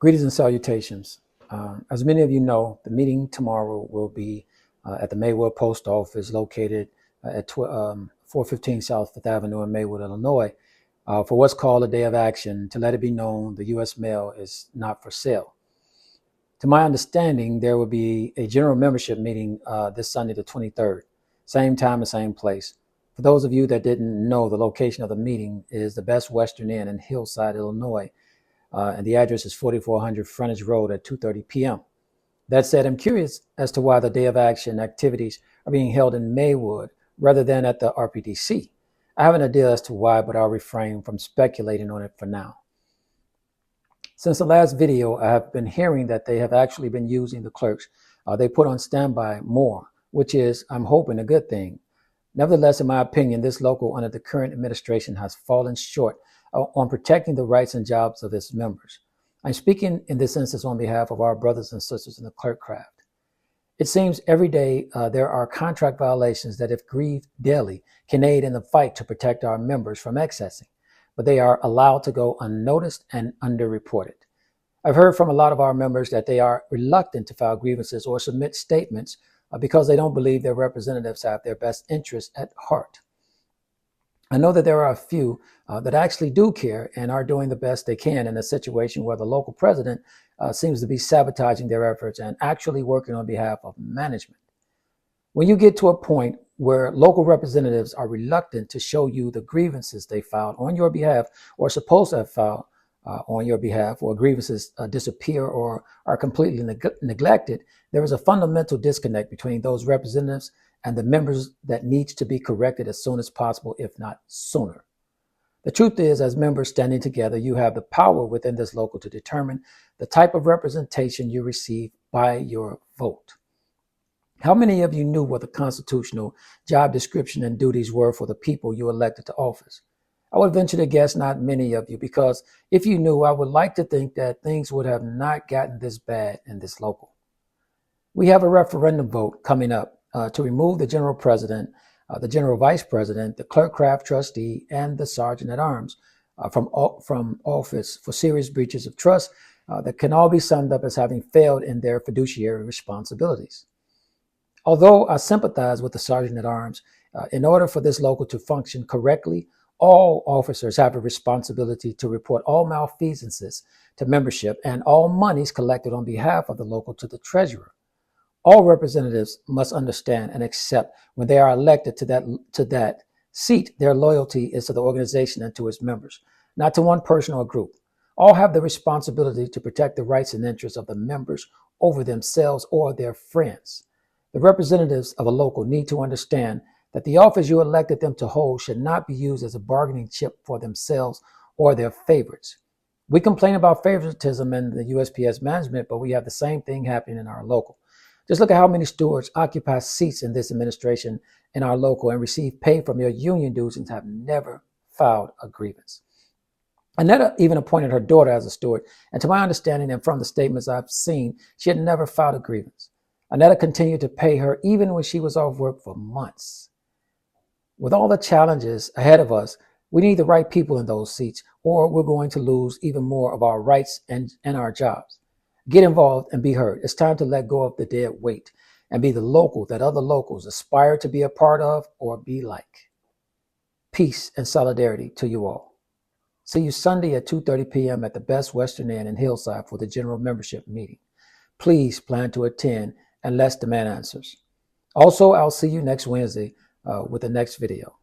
Greetings and salutations. As many of you know, the meeting tomorrow will be at the Maywood Post Office located at 415 South Fifth Avenue in Maywood, Illinois, for what's called a day of action to let it be known the U.S. mail is not for sale. To my understanding, there will be a general membership meeting this Sunday, the 23rd, same time and same place. For those of you that didn't know, the location of the meeting is the Best Western Inn in Hillside, Illinois. And the address is 4400 Frontage Road at 2:30 p.m. That said, I'm curious as to why the Day of Action activities are being held in Maywood rather than at the RPDC. I have an idea as to why, but I'll refrain from speculating on it for now. Since the last video, I have been hearing that they have actually been using the clerks they put on standby more, which is, I'm hoping, a good thing. Nevertheless, in my opinion, this local under the current administration has fallen short on protecting the rights and jobs of its members. I'm speaking in this instance on behalf of our brothers and sisters in the clerk craft. It seems every day there are contract violations that, if grieved daily, can aid in the fight to protect our members from excessing, but they are allowed to go unnoticed and underreported. I've heard from a lot of our members that they are reluctant to file grievances or submit statements because they don't believe their representatives have their best interests at heart. I know that there are a few that actually do care and are doing the best they can in a situation where the local president seems to be sabotaging their efforts and actually working on behalf of management. When you get to a point where local representatives are reluctant to show you the grievances they filed on your behalf or supposed to have filed on your behalf, or grievances disappear or are completely neglected, there is a fundamental disconnect between those representatives and the members that needs to be corrected as soon as possible, if not sooner. The truth is, as members standing together, you have the power within this local to determine the type of representation you receive by your vote. How many of you knew what the constitutional job description and duties were for the people you elected to office? I would venture to guess not many of you, because if you knew, I would like to think that things would have not gotten this bad in this local. We have a referendum vote coming up to remove the general president, the general vice president, the clerk craft trustee, and the sergeant at arms from office for serious breaches of trust that can all be summed up as having failed in their fiduciary responsibilities. Although I sympathize with the sergeant at arms, in order for this local to function correctly, all officers have a responsibility to report all malfeasances to membership and all monies collected on behalf of the local to the treasurer. All representatives must understand and accept when they are elected to that seat, their loyalty is to the organization and to its members, not to one person or group. All have the responsibility to protect the rights and interests of the members over themselves or their friends. The representatives of a local need to understand that the office you elected them to hold should not be used as a bargaining chip for themselves or their favorites. We complain about favoritism in the USPS management, but we have the same thing happening in our local. Just look at how many stewards occupy seats in this administration in our local and receive pay from their union dues and have never filed a grievance. Annetta even appointed her daughter as a steward, and to my understanding and from the statements I've seen, she had never filed a grievance. Annetta continued to pay her even when she was off work for months. With all the challenges ahead of us, we need the right people in those seats, or we're going to lose even more of our rights and our jobs. Get involved and be heard. It's time to let go of the dead weight and be the local that other locals aspire to be a part of or be like. Peace and solidarity to you all. See you Sunday at 2:30 p.m. at the Best Western Inn in Hillside for the general membership meeting. Please plan to attend and let's demand answers. Also, I'll see you next Wednesday with the next video.